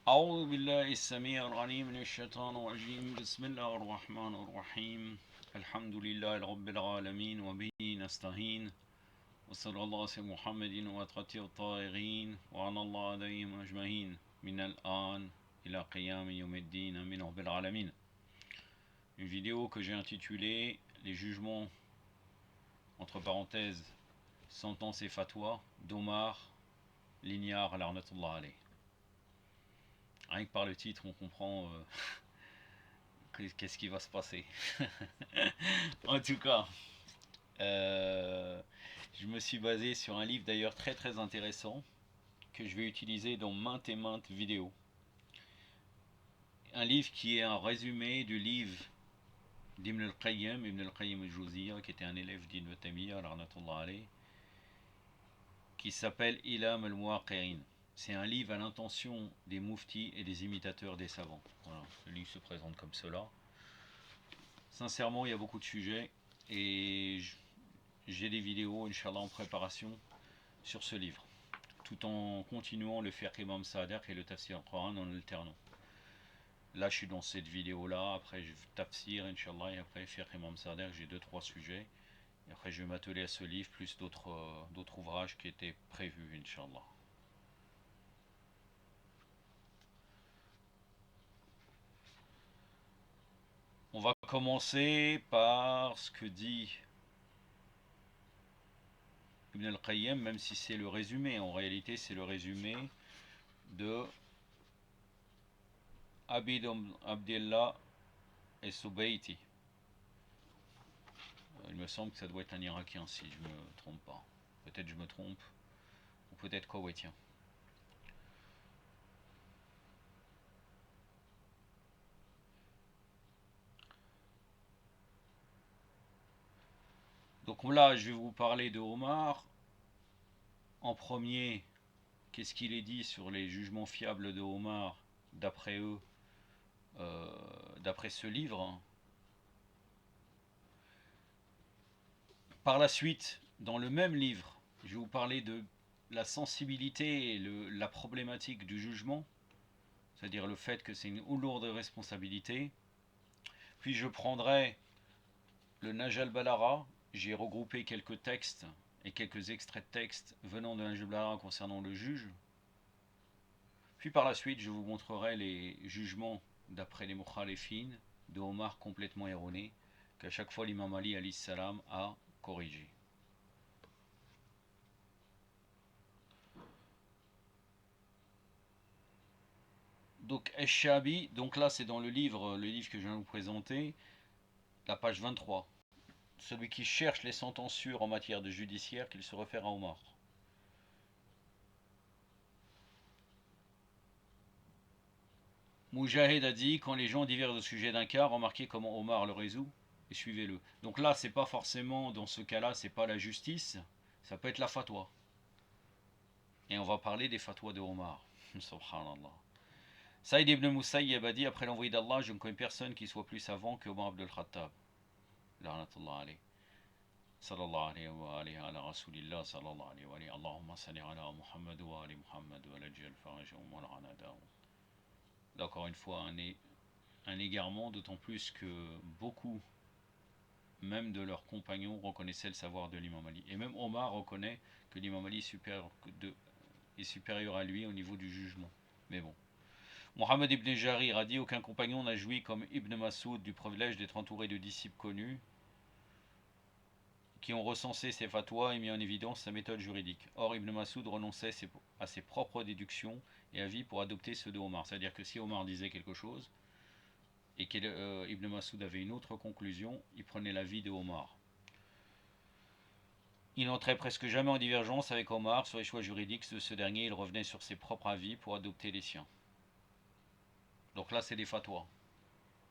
أعوذ بالله السميع العليم من الشيطان الرجيم بسم الله الرحمن الرحيم الحمد لله رب العالمين وبه نستعين وصلى الله على محمد وأتقى الطاهرين وعلى الله عليهم أجمعين من الآن إلى قيام يوم الدين من رب العالمين. Une vidéo que j'ai intitulée Les jugements entre parenthèses sentences et fatwas d'Omar Lignard Larnatullah alayh. Rien que par le titre, on comprend qu'est-ce qui va se passer. En tout cas, je me suis basé sur un livre d'ailleurs très très intéressant que je vais utiliser dans maintes et maintes vidéos. Un livre qui est un résumé du livre d'Ibn al-Qayyim, Ibn al-Qayyim al-Jawziyya, qui était un élève d'Ibn Taymiyyah, rahmatullah alayh, qui s'appelle Ilam al-Muwaqqi'in. C'est un livre à l'intention des mouftis et des imitateurs des savants. Voilà, le livre se présente comme cela. Sincèrement, il y a beaucoup de sujets et j'ai des vidéos, Inch'Allah, en préparation sur ce livre, tout en continuant le fiqh Imam Sa'adak et le tafsir al-Qur'an en alternant. Là, je suis dans cette vidéo-là, après je tafsir, Inch'Allah, et après fiqh Imam Sa'adak, j'ai 2-3 sujets. Et après, je vais m'atteler à ce livre, plus d'autres ouvrages qui étaient prévus, Inch'Allah. On va commencer par ce que dit Ibn al-Qayyim, même si c'est le résumé. En réalité, c'est le résumé de Abid Abdillah et Subayti. Il me semble que ça doit être un Irakien, si je ne me trompe pas. Peut-être je me trompe, ou peut-être koweïtien. Donc là, je vais vous parler de Omar. En premier, qu'est-ce qu'il est dit sur les jugements fiables de Omar, d'après eux, d'après ce livre. Par la suite, dans le même livre, je vais vous parler de la sensibilité et la problématique du jugement, c'est-à-dire le fait que c'est une lourde responsabilité. Puis je prendrai le Nahj al-Balagha, j'ai regroupé quelques textes et quelques extraits de textes venant de Nahj al-Balagha concernant le juge. Puis par la suite, je vous montrerai les jugements d'après les Mukhalifin de Omar complètement erronés, qu'à chaque fois l'imam Ali alayhi salam a corrigé. Donc Esh-Shabi, donc là c'est dans le livre que je viens de vous présenter, la page 23. Celui qui cherche les sentences sûres en matière de judiciaire, qu'il se réfère à Omar. Moujahid a dit, quand les gens divergent au sujet d'un cas, remarquez comment Omar le résout et suivez-le. Donc là, c'est pas forcément, dans ce cas-là, c'est pas la justice, ça peut être la fatwa. Et on va parler des fatwas de Omar. Subhanallah. Saïd ibn Musayyib a dit, après l'envoyé d'Allah, je ne connais personne qui soit plus savant que Omar ibn al-Khattab. La'natullah alayh. Sallallahu alayhi wa alayhi ala rasulillah, sallallahu alayhi wa alayhi. Allahumma salli ala Muhammad wa ali Muhammad wa ala jal farajahum wa al-anadahum. Là, encore une fois, un égarement, d'autant plus que beaucoup, même de leurs compagnons, reconnaissaient le savoir de l'imam Ali. Et même Omar reconnaît que l'imam Ali est supérieur à lui au niveau du jugement. Mais bon. Mohammed ibn Jarir a dit, aucun compagnon n'a joui comme Ibn Masoud du privilège d'être entouré de disciples connus qui ont recensé ses fatwas et mis en évidence sa méthode juridique. Or, Ibn Masoud renonçait à ses propres déductions et avis pour adopter ceux de Omar. C'est-à-dire que si Omar disait quelque chose et qu'Ibn Masoud avait une autre conclusion, il prenait l'avis de Omar. Il n'entrait presque jamais en divergence avec Omar sur les choix juridiques de ce dernier, il revenait sur ses propres avis pour adopter les siens. Donc là, c'est des fatwas.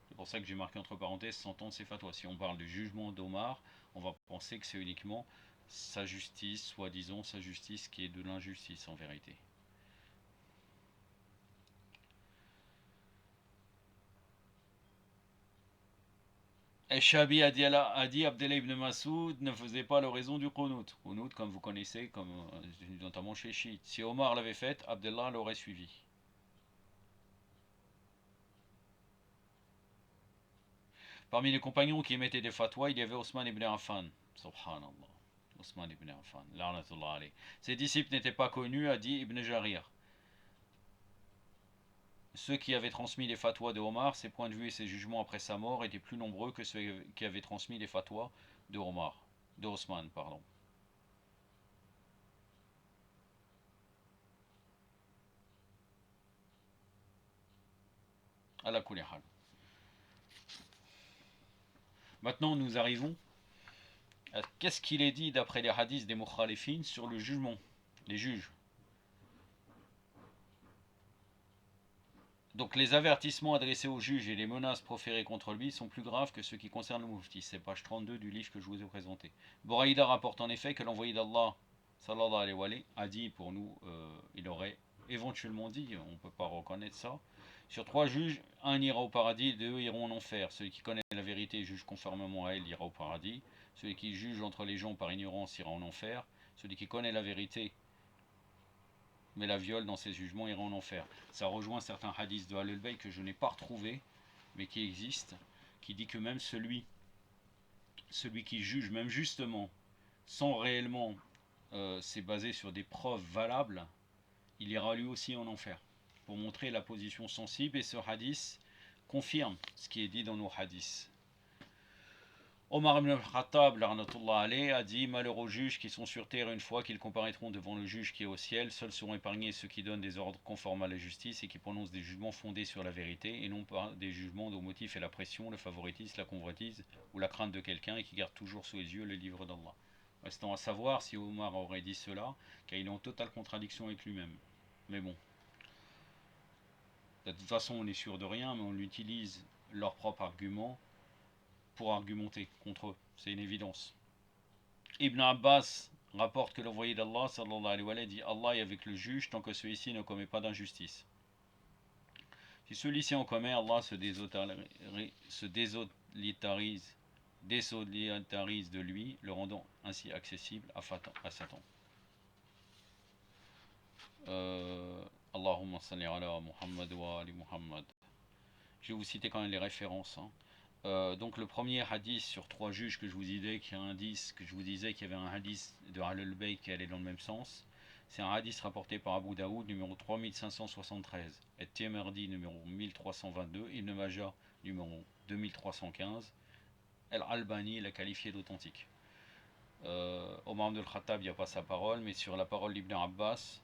C'est pour ça que j'ai marqué entre parenthèses sentence et fatwa. Si on parle du jugement d'Omar, on va penser que c'est uniquement sa justice, soi-disant sa justice, qui est de l'injustice en vérité. Shabi a dit Abdallah ibn Masoud ne faisait pas l'oraison du Qunut. Qunut, comme vous connaissez, notamment chez Chiite. Si Omar l'avait fait, Abdallah l'aurait suivi. Parmi les compagnons qui émettaient des fatwas, il y avait Osman ibn Affan. Subhanallah. Osman ibn Affan. La'natullah alayh. Ses disciples n'étaient pas connus, a dit Ibn Jarir. Ceux qui avaient transmis les fatwas de Omar, ses points de vue et ses jugements après sa mort étaient plus nombreux que ceux qui avaient transmis les fatwas de Omar, de Osman, pardon. Ala kulli hal. Maintenant, nous arrivons à qu'est-ce qu'il est dit d'après les hadiths des mukhalifin sur le jugement, les juges. Donc les avertissements adressés au juge et les menaces proférées contre lui sont plus graves que ceux qui concernent le Mufti. C'est page 32 du livre que je vous ai présenté. Bouraïda rapporte en effet que l'envoyé d'Allah sallallahu alayhi wa sallam, a dit pour nous, il aurait éventuellement dit, on ne peut pas reconnaître ça, sur 3 juges, un ira au paradis, 2 iront en enfer. Celui qui connaît la vérité et juge conformément à elle ira au paradis. Celui qui juge entre les gens par ignorance ira en enfer. Celui qui connaît la vérité mais la viole dans ses jugements ira en enfer. Ça rejoint certains hadiths de Al-Bayt que je n'ai pas retrouvé, mais qui existent, qui dit que même celui qui juge, même justement, sans réellement c'est basé sur des preuves valables, il ira lui aussi en enfer. Pour montrer la position sensible, et ce hadith confirme ce qui est dit dans nos hadiths. Omar ibn al-Khattab a dit: malheur aux juges qui sont sur terre une fois qu'ils comparaîtront devant le juge qui est au ciel. Seuls seront épargnés ceux qui donnent des ordres conformes à la justice et qui prononcent des jugements fondés sur la vérité et non pas des jugements dont motif est la pression, le favoritisme, la convoitise ou la crainte de quelqu'un et qui gardent toujours sous les yeux le livre d'Allah. Restant à savoir si Omar aurait dit cela, car il est en totale contradiction avec lui-même. Mais bon, de toute façon on n'est sûr de rien, mais on utilise leurs propres arguments pour argumenter contre eux, c'est une évidence. Ibn Abbas rapporte que l'envoyé d'Allah sallallahu alayhi wa sallam dit: Allah est avec le juge tant que celui-ci ne commet pas d'injustice. Si celui-ci en commet, Allah se désolidarise de lui, le rendant ainsi accessible à Satan. Allahumma salli ala Muhammad wa ali Muhammad. Je vais vous citer quand même les références. Donc le premier hadith sur 3 juges que je vous disais qu'il y avait un hadith de Al-Bayt qui allait dans le même sens. C'est un hadith rapporté par Abu Daoud numéro 3573, et Tirmidhi numéro 1322, Ibn Majah numéro 2315. Al-Albani l'a qualifié d'authentique. Omar ibn al-Khattab, il n'y a pas sa parole, mais sur la parole d'Ibn Abbas,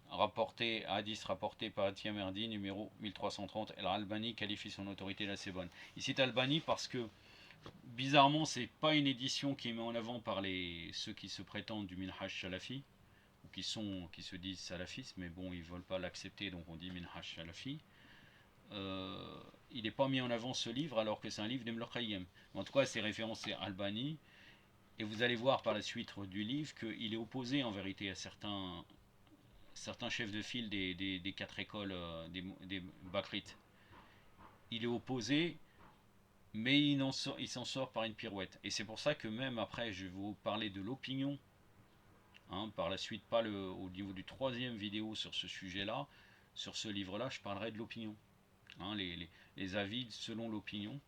hadith rapporté par Tirmidhi numéro 1330, Al-Albani qualifie son autorité d'assez bonne. Il cite Albani parce que bizarrement c'est pas une édition qui est mise en avant par ceux qui se prétendent du Minhaj Salafi, ou qui se disent salafistes, mais bon ils veulent pas l'accepter donc on dit Minhaj Salafi. Il n'est pas mis en avant ce livre alors que c'est un livre d'Ibn al-Qayyim. En tout cas c'est référencé Albani, et vous allez voir par la suite du livre qu'il est opposé en vérité à certains chefs de file des 4 écoles des Bakrites. Il est opposé, mais il s'en sort par une pirouette. Et c'est pour ça que même après, je vais vous parler de l'opinion, par la suite, pas au niveau du 3e vidéo sur ce sujet-là, sur ce livre-là, je parlerai de l'opinion. Les avis selon l'opinion.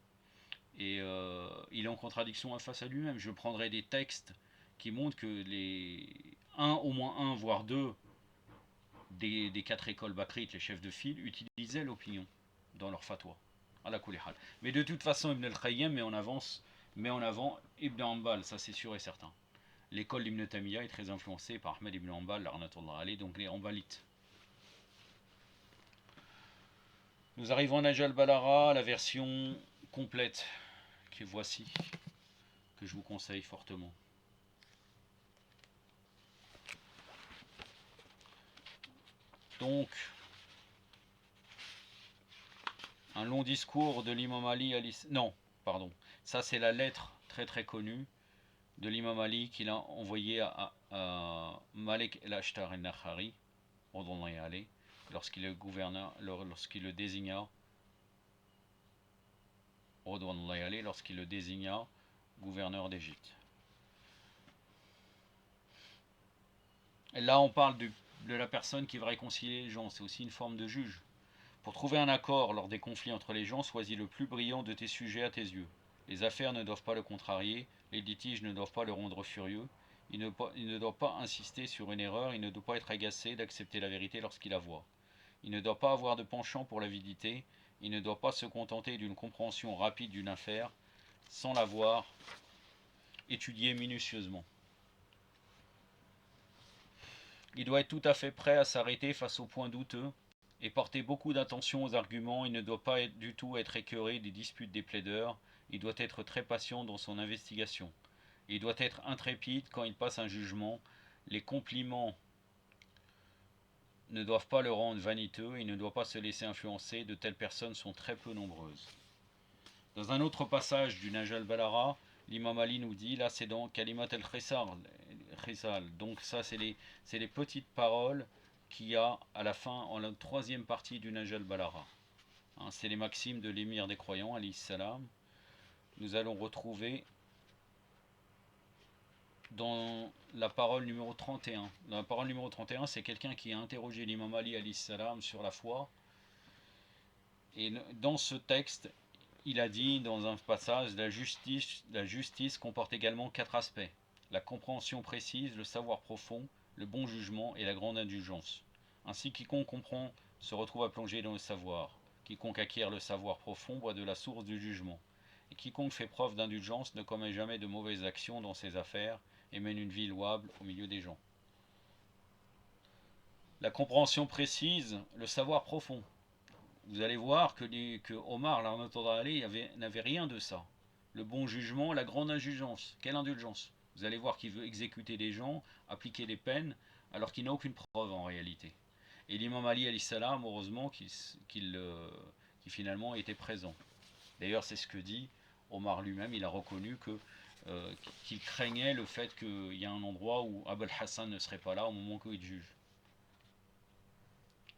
Et il est en contradiction face à lui-même. Je prendrai des textes qui montrent que au moins un, voire 2 des 4 écoles bakrites, les chefs de file, utilisaient l'opinion dans leur fatwa. Mais de toute façon, Ibn al-Qayyim met en avant Ibn Hanbal, ça c'est sûr et certain. L'école d'Ibn Taymiyyah est très influencée par Ahmed Ibn Hanbal, donc les Hanbalites. Nous arrivons à Nahj al-Balagha, la version complète, que voici, que je vous conseille fortement. Donc, un long discours de l'imam Ali non, pardon, ça c'est la lettre très très connue de l'imam Ali qu'il a envoyée à Malik el-Ashtar el-Nakhari, lorsqu'il le désigna gouverneur d'Égypte. Et là on parle de la personne qui va réconcilier les gens, c'est aussi une forme de juge. Pour trouver un accord lors des conflits entre les gens, choisis le plus brillant de tes sujets à tes yeux. Les affaires ne doivent pas le contrarier, les litiges ne doivent pas le rendre furieux, il ne doit pas insister sur une erreur, il ne doit pas être agacé d'accepter la vérité lorsqu'il la voit. Il ne doit pas avoir de penchant pour l'avidité, il ne doit pas se contenter d'une compréhension rapide d'une affaire, sans l'avoir étudiée minutieusement. Il doit être tout à fait prêt à s'arrêter face aux points douteux et porter beaucoup d'attention aux arguments. Il ne doit pas du tout être écœuré des disputes des plaideurs. Il doit être très patient dans son investigation. Il doit être intrépide quand il passe un jugement. Les compliments ne doivent pas le rendre vaniteux. Il ne doit pas se laisser influencer. De telles personnes sont très peu nombreuses. Dans un autre passage du Nahj al-Balagha, l'imam Ali nous dit, là c'est dans Kalimat al-Khisal, donc ça c'est les petites paroles qu'il y a à la fin, en la troisième partie du Nahj al-Balagha. Hein, c'est les maximes de l'émir des croyants, alayhi salam. Nous allons retrouver dans la parole numéro 31. Dans la parole numéro 31, c'est quelqu'un qui a interrogé l'imam Ali alayhi salam sur la foi. Et dans ce texte, il a dit dans un passage, la justice comporte également 4 aspects. La compréhension précise, le savoir profond, le bon jugement et la grande indulgence. Ainsi, quiconque comprend se retrouve à plonger dans le savoir. Quiconque acquiert le savoir profond boit de la source du jugement. Et quiconque fait preuve d'indulgence ne commet jamais de mauvaises actions dans ses affaires et mène une vie louable au milieu des gens. La compréhension précise, le savoir profond. Vous allez voir que Omar n'avait rien de ça. Le bon jugement, la grande indulgence. Quelle indulgence? Vous allez voir qu'il veut exécuter des gens, appliquer des peines, alors qu'il n'a aucune preuve en réalité. Et l'imam Ali alayhi salam, heureusement qu'il finalement était présent. D'ailleurs, c'est ce que dit Omar lui-même. Il a reconnu qu'il craignait le fait qu'il y a un endroit où Abul Hassan ne serait pas là au moment où il juge.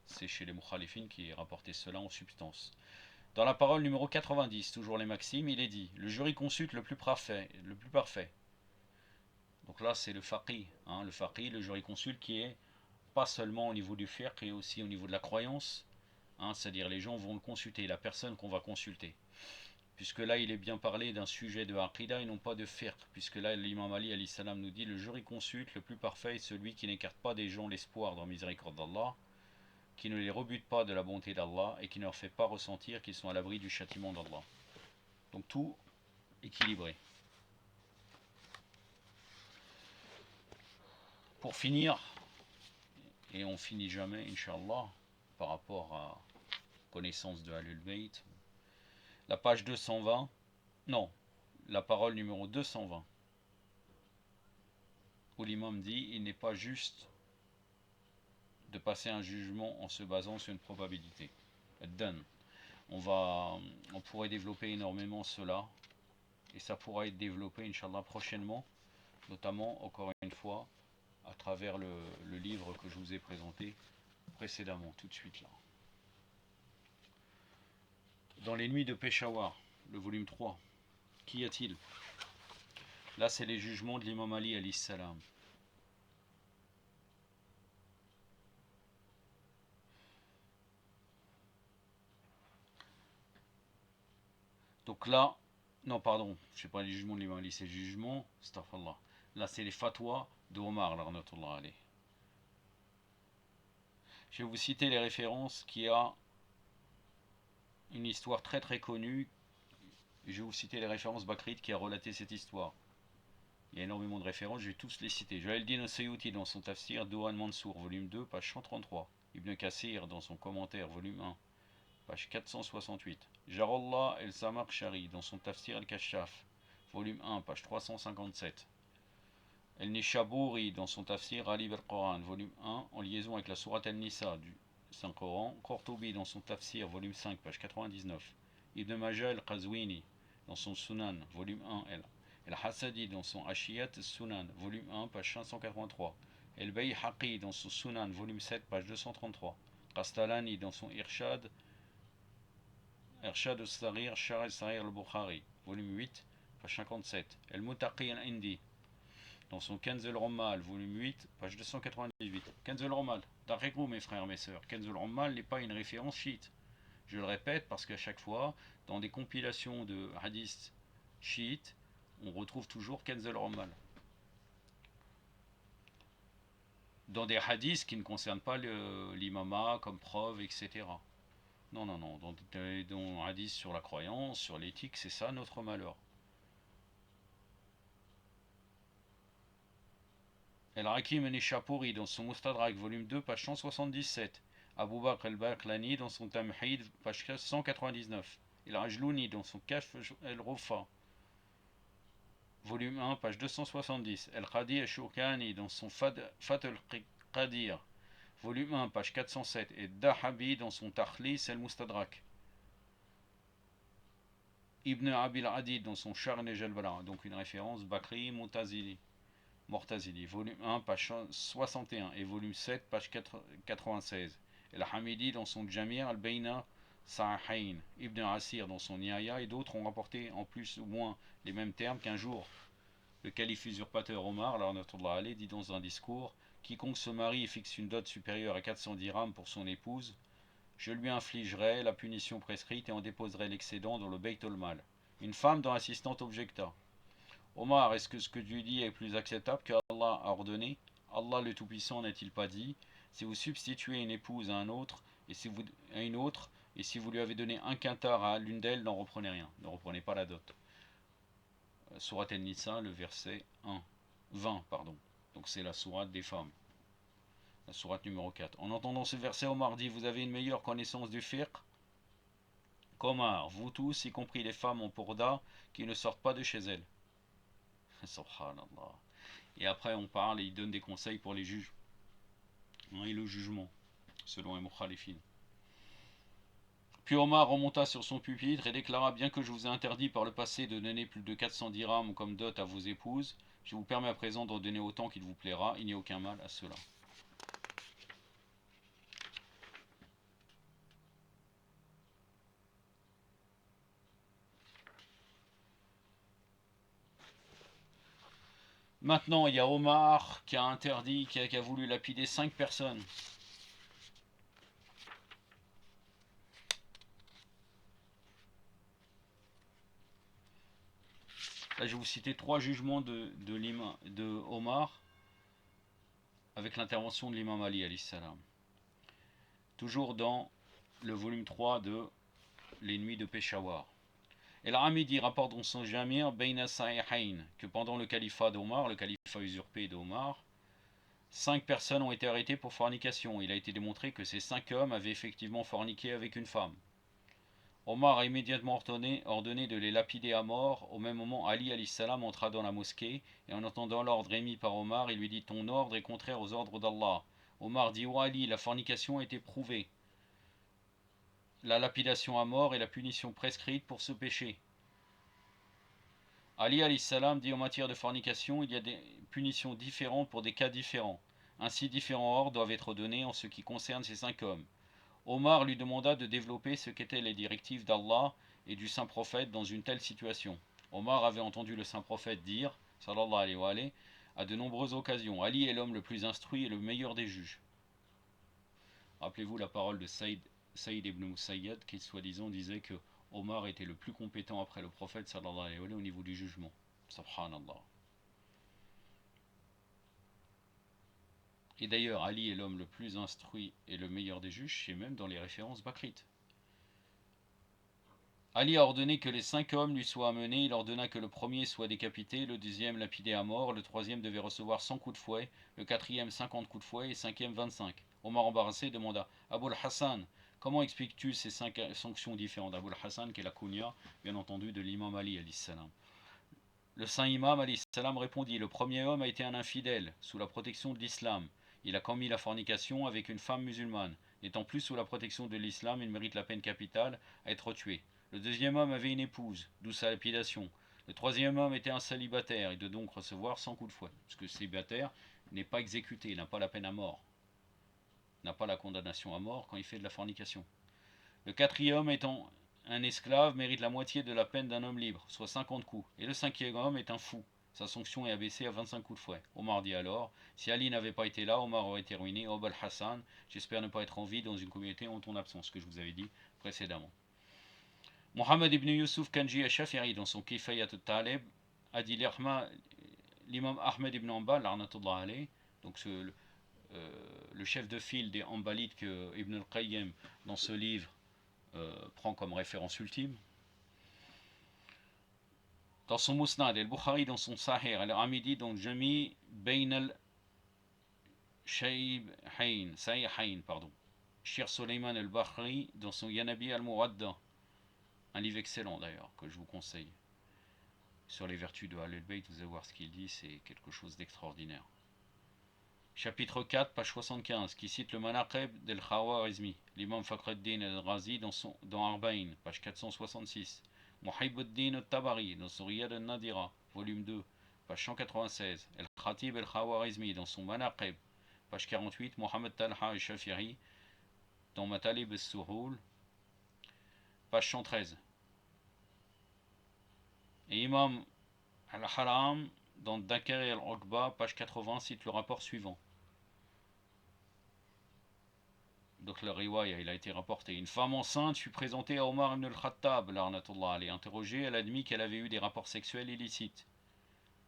C'est chez les Mukhalifines qui est rapporté cela en substance. Dans la parole numéro 90, toujours les maximes, il est dit, le jury consulte le plus parfait. Donc là, c'est le faqih, hein, le jury consulte qui est pas seulement au niveau du fiqh, et aussi au niveau de la croyance, hein, c'est-à-dire les gens vont le consulter, la personne qu'on va consulter. Puisque là, il est bien parlé d'un sujet de aqida et non pas de fiqh, puisque là, l'imam Ali alayhi salam nous dit, le jury consulte le plus parfait est celui qui n'écarte pas des gens l'espoir dans la miséricorde d'Allah, qui ne les rebute pas de la bonté d'Allah et qui ne leur fait pas ressentir qu'ils sont à l'abri du châtiment d'Allah. Donc tout équilibré. Pour finir, et on finit jamais, Inch'Allah, par rapport à connaissance de Ahlul Bayt, la page 220, non, la parole numéro 220, où l'imam dit, il n'est pas juste de passer un jugement en se basant sur une probabilité. Done. On pourrait développer énormément cela, et ça pourra être développé, Inch'Allah, prochainement, notamment, encore une fois, à travers le livre que je vous ai présenté précédemment, tout de suite là. Dans les nuits de Peshawar, le volume 3, qu'y a-t-il? Là, c'est les jugements de l'imam Ali alayhi salam. Donc là, non, pardon, je sais pas les jugements de l'imam Ali, c'est les jugements, astaghfirullah. Là, c'est les fatwas de Omar, rahmatullah alayh. Je vais vous citer les références qui a une histoire très très connue. Je vais vous citer les références Bakrit qui a relaté cette histoire. Il y a énormément de références, je vais tous les citer. Jalaluddin al-Sayyuti dans son tafsir, Douran Mansour, volume 2, page 133. Ibn Kassir dans son commentaire, volume 1, page 468. Jarallah el-Samarkhshari dans son tafsir al-Kashaf, volume 1, page 357. El-Nishabouri dans son tafsir Ali al-Quran, volume 1, en liaison avec la sourate al-Nisa du Saint-Coran. Qurtubi dans son tafsir, volume 5, page 99. Ibn Majah al-Qazwini dans son Sunan, volume 1, El-Hassadi dans son Ashiyat al-Sunan, volume 1, page 583. El-Bayhaqi dans son Sunan, volume 7, page 233. Qastalani dans son Irshad al-Saghir, Shar al-Saghir al-Bukhari, volume 8, page 57. El-Mutaqi al-Indi dans son Kanz al-Rummal, volume 8, page 298. Kanz al-Rummal, d'après vous mes frères, mes sœurs, Kanz al-Rummal n'est pas une référence chiite. Je le répète parce qu'à chaque fois, dans des compilations de hadiths chiites, on retrouve toujours Kenz al-Ummal. Dans des hadiths qui ne concernent pas l'imama comme preuve, etc. Non, non, non. Dans hadiths sur la croyance, sur l'éthique, c'est ça notre malheur. El-Hakim al-Nishapouri dans son Mustadrak, volume 2, page 177. Abu Bakr al-Baqlani dans son Tamhid, page 199. El-Ajlouni dans son Kashf el-Rufa, volume 1, page 270. El-Qadi al-Shurkani dans son Fat al-Qadir, volume 1, page 407. Et Dahabi dans son Takhlis el-Mustadrak. Ibn Abil Adid dans son Sharh al-Jalbala, donc une référence Bakri Mortazili, volume 1, page 61 et volume 7, page 96. El-Hamidi dans son Jamir al-Bayna Sahain, Ibn Asir dans son Nihaya et d'autres ont rapporté en plus ou moins les mêmes termes qu'un jour le calife usurpateur Omar, dit dans un discours: quiconque se marie et fixe une dot supérieure à 400 dirhams pour son épouse, je lui infligerai la punition prescrite et en déposerai l'excédent dans le Beit al-Mal. Une femme dont l'assistante objecta: Omar, est-ce que ce que tu dis est plus acceptable que Allah a ordonné? Allah le Tout-Puissant n'a-t-il pas dit: si vous substituez une épouse à une autre, et si vous lui avez donné un quintar à l'une d'elles, n'en reprenez rien, ne reprenez pas la dot. Sourate An-Nisa, le verset 20, pardon. Donc c'est la sourate des femmes. La sourate numéro 4. En entendant ce verset, Omar dit: vous avez une meilleure connaissance du fiqh qu'Omar, vous tous, y compris les femmes en pourda, qui ne sortent pas de chez elles. Subhanallah. Et après on parle et il donne des conseils pour les juges. Et le jugement, selon les mukhalifin. Puis Omar remonta sur son pupitre et déclara: bien que je vous ai interdit par le passé de donner plus de 400 dirhams comme dot à vos épouses, je vous permets à présent d'en donner autant qu'il vous plaira, il n'y a aucun mal à cela. Maintenant, il y a Omar qui a interdit, qui a voulu lapider 5 personnes. Là, je vais vous citer 3 jugements de Omar avec l'intervention de l'imam Ali alayhi salam. Toujours dans le volume 3 de Les Nuits de Peshawar. El-Hamidi rapporte dans son Jamir Bayna Sahihain que pendant le califat d'Omar, le califat usurpé d'Omar, 5 personnes ont été arrêtées pour fornication. Il a été démontré que ces 5 hommes avaient effectivement forniqué avec une femme. Omar a immédiatement ordonné de les lapider à mort. Au même moment, Ali alayhi salam entra dans la mosquée et en entendant l'ordre émis par Omar, il lui dit: ton ordre est contraire aux ordres d'Allah. Omar dit: ô Ali, la fornication a été prouvée. La lapidation à mort est la punition prescrite pour ce péché. Ali alayhi salam dit: en matière de fornication, il y a des punitions différentes pour des cas différents. Ainsi, différents ordres doivent être donnés en ce qui concerne ces 5 hommes. Omar lui demanda de développer ce qu'étaient les directives d'Allah et du saint prophète dans une telle situation. Omar avait entendu le saint prophète dire, sallallahu alayhi wa alayhi, à de nombreuses occasions: Ali est l'homme le plus instruit et le meilleur des juges. Rappelez-vous la parole de Saïd ibn Musayyad qui soi-disant disait que Omar était le plus compétent après le prophète sallallahu alayhi wa alayhi au niveau du jugement. Subhanallah. Et d'ailleurs, Ali est l'homme le plus instruit et le meilleur des juges, c'est même dans les références bakrites. Ali a ordonné que les 5 hommes lui soient amenés. Il ordonna que le premier soit décapité, le deuxième lapidé à mort, le troisième devait recevoir 100 coups de fouet, le quatrième 50 coups de fouet et le cinquième 25. Omar, embarrassé, demanda: Aboul Hassan, comment expliques-tu ces 5 sanctions différentes? Aboul Hassan, qui est la kunya, bien entendu, de l'imam Ali alayhi salam. Le saint imam alayhi salam répondit: le premier homme a été un infidèle, sous la protection de l'islam. Il a commis la fornication avec une femme musulmane. N'étant plus sous la protection de l'islam, il mérite la peine capitale à être tué. Le deuxième homme avait une épouse, d'où sa lapidation. Le troisième homme était un célibataire, il doit donc recevoir 100 coups de fouet. Parce que célibataire n'est pas exécuté, il n'a pas la peine à mort. Il n'a pas la condamnation à mort quand il fait de la fornication. Le quatrième homme étant un esclave mérite la moitié de la peine d'un homme libre, soit 50 coups. Et le cinquième homme est un fou. Sa sanction est abaissée à 25 coups de fouet. Omar dit alors, si Ali n'avait pas été là, Omar aurait été ruiné. Ob al-Hassan, j'espère ne pas être en vie dans une communauté en ton absence, ce que je vous avais dit précédemment. Mohammed ibn Yusuf Kanji al-Shafi'i, dans son Kifayat al-Talib, a dit l'imam Ahmed ibn Hanbal, donc le chef de file des Hanbalites que Ibn al-Qayyim, dans ce livre, prend comme référence ultime. Dans son Musnad, al-Bukhari dans son Sahih, al-Amidi dans Jami Bain al-Sahihayn, Shir Suleiman al-Bakhri dans son Yanabi al-Muwadda, un livre excellent d'ailleurs, que je vous conseille. Sur les vertus de Ahl-el-Bayt, vous allez voir ce qu'il dit, c'est quelque chose d'extraordinaire. Chapitre 4, page 75, qui cite le Manaqib del-Khawarizmi, l'imam Fakhreddin al-Razi dans Arba'in, page 466. Muhibbuddin al-Tabari dans son Riyad al-Nadira, volume 2, page 196. El-Khatib al-Khawarizmi dans son Manaqib, page 48. Mohamed Talha al-Shafiri dans Matalib al-Suhul, page 113. Et Imam al-Haram dans Dakar et al-Uqba, page 80, cite le rapport suivant. Donc le riwaya, il a été rapporté. Une femme enceinte fut présentée à Omar ibn al-Khattab, elle est interrogée, elle admit qu'elle avait eu des rapports sexuels illicites.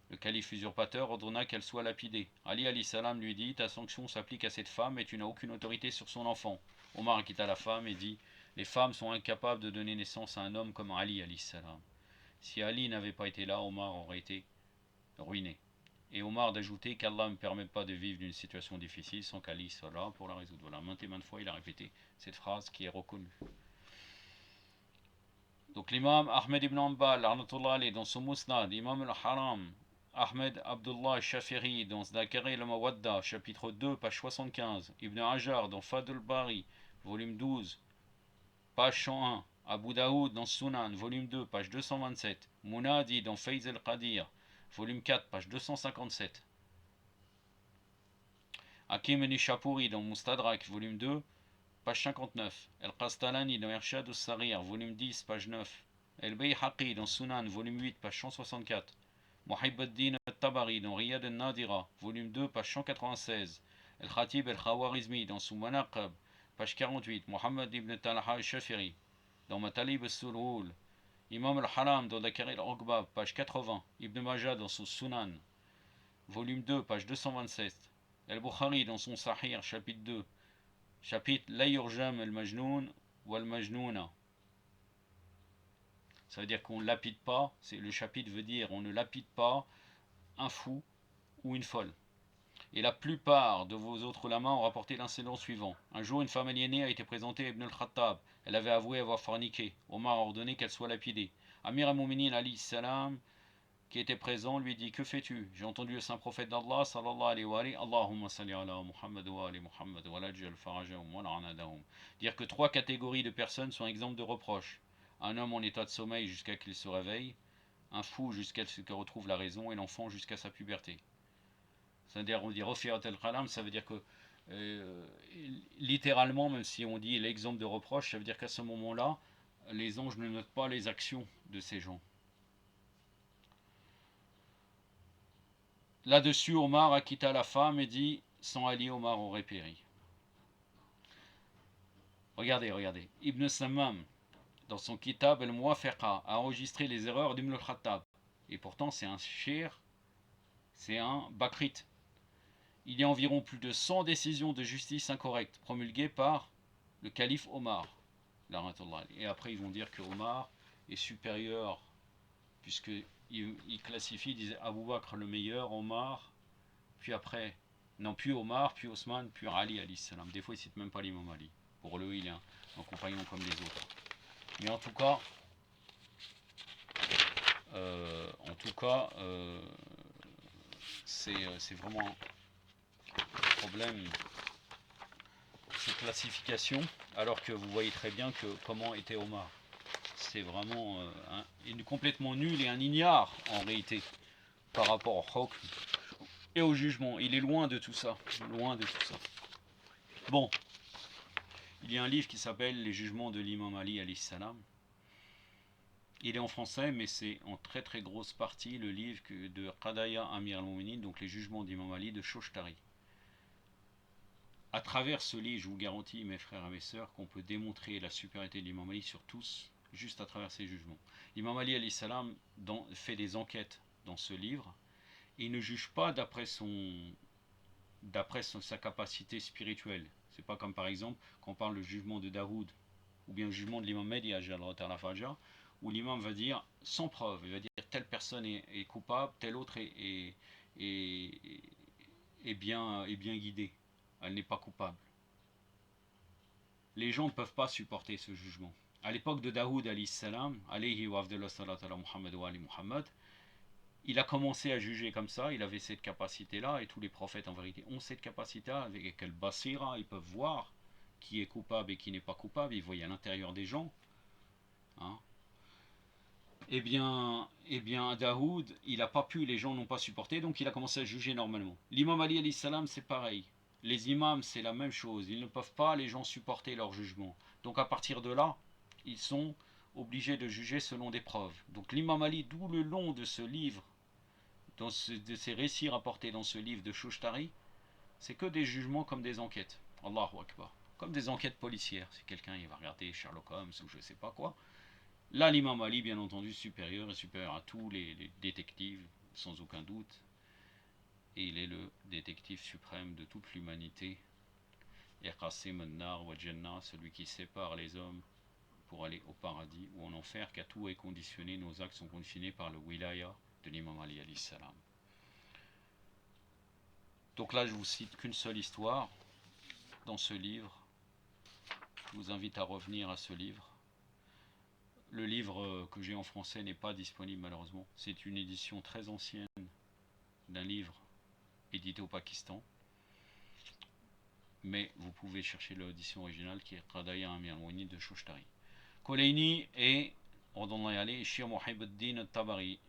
Le calife usurpateur ordonna qu'elle soit lapidée. Ali alayhi salam lui dit, ta sanction s'applique à cette femme et tu n'as aucune autorité sur son enfant. Omar quitta la femme et dit, les femmes sont incapables de donner naissance à un homme comme Ali alayhi salam. Si Ali n'avait pas été là, Omar aurait été ruiné. Et Omar d'ajouter qu'Allah ne me permet pas de vivre d'une situation difficile sans qu'Ali soit là pour la résoudre. Voilà, maintes et maintes fois il a répété cette phrase qui est reconnue. Donc l'imam Ahmed ibn Hanbal, dans son Musnad, l'imam al-Haram, Ahmed Abdullah al-Shafiri, dans Zakari al-Mawadda, chapitre 2, page 75, Ibn Hajar, dans Fadl al-Bari, volume 12, page 101, Abu Daoud, dans Sunan, volume 2, page 227, Munadi, dans Faiz al-Qadir, volume 4, page 257. Hakim al-Nishapouri dans Mustadrak, volume 2, page 59. El-Qastalani dans Irshad al-Sarir, volume 10, page 9. El-Bayhaqi dans Sunan, volume 8, page 164. Muhibbuddin al-Tabari dans Riyad al-Nadira, volume 2, page 196. El-Khatib al-Khawarizmi dans son Manaqib, page 48. Mohammed ibn Talha al-Shafiri dans Matalib al-Sulhul. Imam al-Haram dans Dakar al-Uqba, page 80. Ibn Majah dans son Sunan, volume 2, page 227. El-Bukhari dans son Sahih, chapitre 2, chapitre La Yurjam al-Majnoun ou al-Majnouna. Ça veut dire qu'on ne lapide pas, le chapitre veut dire on ne lapide pas un fou ou une folle. Et la plupart de vos autres lamas ont rapporté l'incident suivant. Un jour, une femme aliénée a été présentée à Ibn al-Khattab. Elle avait avoué avoir forniqué. Omar a ordonné qu'elle soit lapidée. Amir al-Mu'minin alayhi salam, qui était présent, lui dit, que fais-tu? J'ai entendu le saint prophète d'Allah, sallallahu alayhi wa sallam, Allahumma salli ala Muhammad wa ali Muhammad wa lajjal farajahum wa la'anadahum. Dire que 3 catégories de personnes sont exemples de reproches. Un homme en état de sommeil jusqu'à qu'il se réveille, un fou jusqu'à ce qu'il retrouve la raison, et l'enfant jusqu'à sa puberté. C'est-à-dire, on dit Rafi'at al-Qalam, ça veut dire que, littéralement, même si on dit l'exemple de reproche, ça veut dire qu'à ce moment-là, les anges ne notent pas les actions de ces gens. Là-dessus, Omar a quitté la femme et dit, sans Ali, Omar aurait péri. Regardez. Ibn Sammam, dans son Kitab al-Muwafiqa, a enregistré les erreurs d'Ibn al-Khattab. Et pourtant, c'est un shir, c'est un bakrite. Il y a environ plus de 100 décisions de justice incorrectes promulguées par le calife Omar. Et après, ils vont dire que Omar est supérieur, puisqu'il classifie, il disait Abu Bakr le meilleur, Omar, puis après, non, puis Omar, puis Osman, puis Ali alayhi salam. Des fois, il ne cite même pas l'imam Ali. Pour lui, il est un compagnon comme les autres. Mais en tout cas, c'est vraiment un problème, cette classification, alors que vous voyez très bien que comment était Omar. C'est vraiment complètement nul et un ignare en réalité par rapport au hukm et au jugement. Il est loin de tout ça. Bon, il y a un livre qui s'appelle Les jugements de l'imam Ali alayhi salam. Il est en français, mais c'est en très très grosse partie le livre de Qadaya Amir al-Mouminin, donc les jugements d'Imam Ali de Shoshtari. À travers ce livre, je vous garantis, mes frères et mes sœurs, qu'on peut démontrer la supériorité de l'imam Ali sur tous, juste à travers ses jugements. L'imam Ali, alayhi salam, fait des enquêtes dans ce livre, et il ne juge pas d'après sa capacité spirituelle. C'est pas comme par exemple quand on parle du jugement de Daoud, ou bien le jugement de l'imam Mehdi, où l'imam va dire sans preuve, il va dire telle personne est coupable, telle autre est, est bien guidée, elle n'est pas coupable. Les gens ne peuvent pas supporter ce jugement. À l'époque de Daoud alayhi salam, alayhi wa afdallah salat ala Muhammad wa ali Muhammad, il a commencé à juger comme ça, il avait cette capacité-là, et tous les prophètes en vérité ont cette capacité-là, avec quel basira, ils peuvent voir qui est coupable et qui n'est pas coupable, ils voient à l'intérieur des gens. Hein. Eh bien, Daoud, il n'a pas pu, les gens n'ont pas supporté, donc il a commencé à juger normalement. L'imam Ali alayhi salam, c'est pareil. Les imams, c'est la même chose. Ils ne peuvent pas, les gens, supporter leur jugement. Donc à partir de là, ils sont obligés de juger selon des preuves. Donc l'imam Ali, d'où le long de ce livre, de ces récits rapportés dans ce livre de Shoshtari, c'est que des jugements comme des enquêtes. Allahu Akbar. Comme des enquêtes policières. Si quelqu'un il va regarder Sherlock Holmes ou je ne sais pas quoi, là, l'imam Ali, bien entendu, supérieur et supérieur à tous les détectives, sans aucun doute. Et il est le détective suprême de toute l'humanité. Et Qasim al-Nar wa Jannah, celui qui sépare les hommes pour aller au paradis ou en enfer, car tout est conditionné, nos actes sont conditionnés par le wilaya de l'imam Ali alayhi salam. Donc là, je vous cite qu'une seule histoire dans ce livre. Je vous invite à revenir à ce livre. Le livre que j'ai en français n'est pas disponible malheureusement. C'est une édition très ancienne d'un livre édité au Pakistan. Mais vous pouvez chercher l'édition originale qui est Qadaya Amir al-Mouminin de Shoshtari. Koleini et Ordonnaï Ali, Shir Muhibbuddin al-Tabari,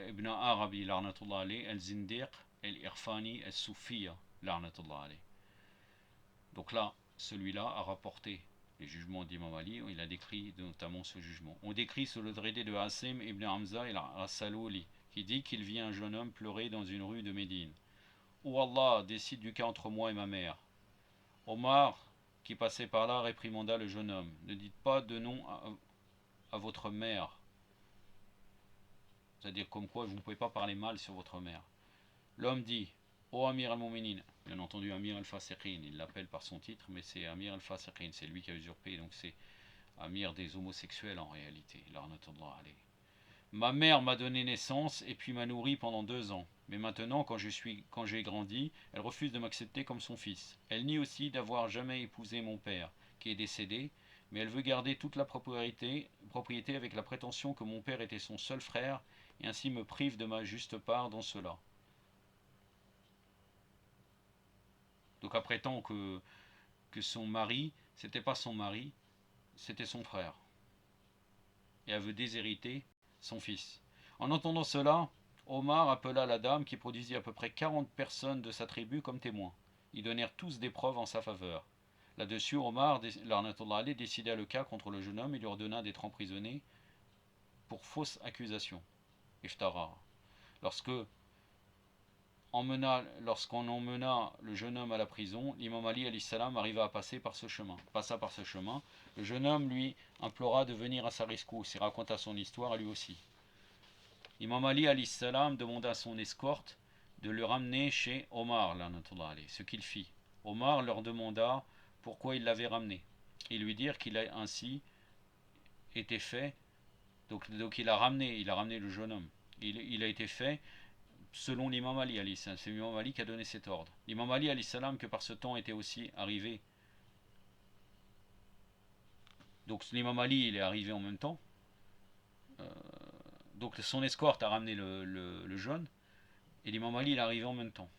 Ibn Arabi, Larnatullah Ali, al-Zindiq, al-Irfani, al-Soufiya, Larnatullah Ali. Donc là, celui-là a rapporté les jugements d'Imam Ali, il a décrit notamment ce jugement. On décrit sur le traité de Hassim ibn Hamza et al-Salouli, qui dit qu'il vit un jeune homme pleurer dans une rue de Médine. Ô Allah, décide du cas entre moi et ma mère. Omar, qui passait par là, réprimanda le jeune homme. Ne dites pas de nom à votre mère. C'est-à-dire comme quoi vous ne pouvez pas parler mal sur votre mère. L'homme dit, ô Amir al-Mouminin, bien entendu Amir al-Fasiqin, il l'appelle par son titre, mais c'est Amir al-Fasiqin, c'est lui qui a usurpé, donc c'est Amir des homosexuels en réalité. Ma mère m'a donné naissance et puis m'a nourri pendant 2 ans. Mais maintenant, quand j'ai grandi, elle refuse de m'accepter comme son fils. Elle nie aussi d'avoir jamais épousé mon père, qui est décédé, mais elle veut garder toute la propriété avec la prétention que mon père était son seul frère, et ainsi me prive de ma juste part dans cela. Donc elle prétend que son mari, c'était pas son mari, c'était son frère. Et elle veut déshériter son fils. En entendant cela, Omar appela la dame qui produisit à peu près 40 personnes de sa tribu comme témoins. Ils donnèrent tous des preuves en sa faveur. Là-dessus, Omar décida le cas contre le jeune homme et lui ordonna d'être emprisonné pour fausse accusation. Iftara. Lorsqu'on emmena le jeune homme à la prison, l'imam Ali alayhi salam arriva à passa par ce chemin. Le jeune homme lui implora de venir à sa rescousse et raconta son histoire à lui aussi. L'imam Ali alayhi salam demanda à son escorte de le ramener chez Omar, ce qu'il fit. Omar leur demanda pourquoi il l'avait ramené. Ils lui dirent qu'il a ainsi été fait. Donc il a ramené le jeune homme. Il a été fait selon l'imam Ali alayhi salam. C'est l'imam Ali qui a donné cet ordre. L'imam Ali alayhi salam, que par ce temps était aussi arrivé. Donc l'imam Ali, il est arrivé en même temps. Donc son escorte a ramené le jeune. Et l'imam Ali, il est arrivé en même temps.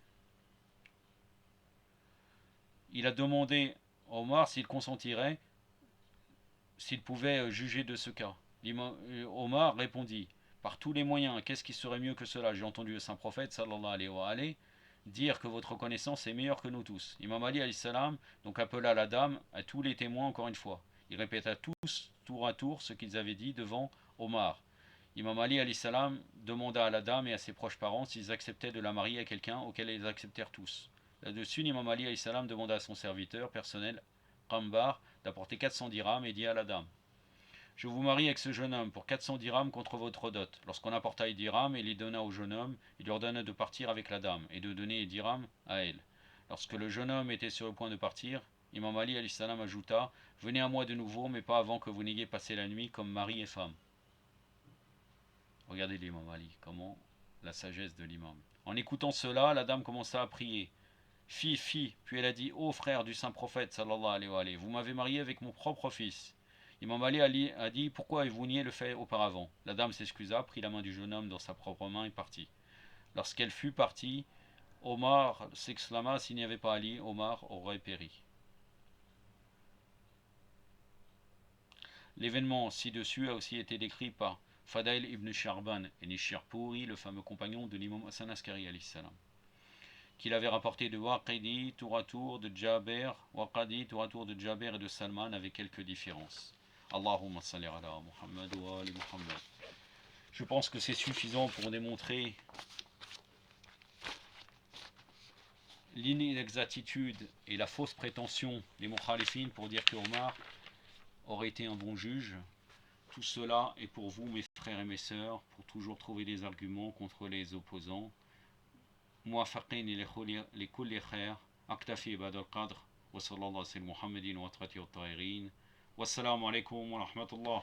Il a demandé à Omar s'il consentirait, s'il pouvait juger de ce cas. Omar répondit, par tous les moyens, qu'est-ce qui serait mieux que cela? J'ai entendu le saint prophète, sallallahu alayhi wa alayhi, dire que votre connaissance est meilleure que nous tous. L'imam Ali alayhi salam donc appela la dame à tous les témoins encore une fois. Il répéta tous, tour à tour, ce qu'ils avaient dit devant Omar. Imam Ali alayhi salam demanda à la dame et à ses proches parents s'ils acceptaient de la marier à quelqu'un, auquel ils acceptèrent tous. Là-dessus, Imam Ali alayhi salam demanda à son serviteur personnel, Qambar, d'apporter 400 dirhams et dit à la dame: je vous marie avec ce jeune homme pour 400 dirhams contre votre dot. Lorsqu'on apporta les dirhams et les donna au jeune homme, il lui ordonna de partir avec la dame et de donner les dirhams à elle. Lorsque le jeune homme était sur le point de partir, Imam Ali alayhi salam ajouta: venez à moi de nouveau, mais pas avant que vous n'ayez passé la nuit comme mari et femme. Regardez l'imam Ali, comment la sagesse de l'imam. En écoutant cela, la dame commença à prier. Fi, puis elle a dit: ô frère du saint prophète, sallallahu alayhi wa alayhi, vous m'avez marié avec mon propre fils. Imam Ali a dit: pourquoi avez-vous nié le fait auparavant? La dame s'excusa, prit la main du jeune homme dans sa propre main et partit. Lorsqu'elle fut partie, Omar s'exclama: s'il n'y avait pas Ali, Omar aurait péri. L'événement ci-dessus a aussi été décrit par Fadail ibn Sharban et Nishirpuri, le fameux compagnon de l'imam Hassan Askari alayhi salam, qu'il avait rapporté de Waqidi tour à tour de Jaber, Waqadi tour à tour de Jaber et de Salman avec quelques différences. Allahumma salli ala Muhammad wa ali Muhammad. Je pense que c'est suffisant pour démontrer l'inexactitude et la fausse prétention des mukhalifines pour dire que Omar aurait été un bon juge. Tout cela est pour vous, mes frères et mes sœurs, pour toujours trouver des arguments contre les opposants. موافقين لكل خير. أكتفي بهذا القدر وصلى الله على محمد وأطهاره الطاهرين والسلام عليكم ورحمة الله.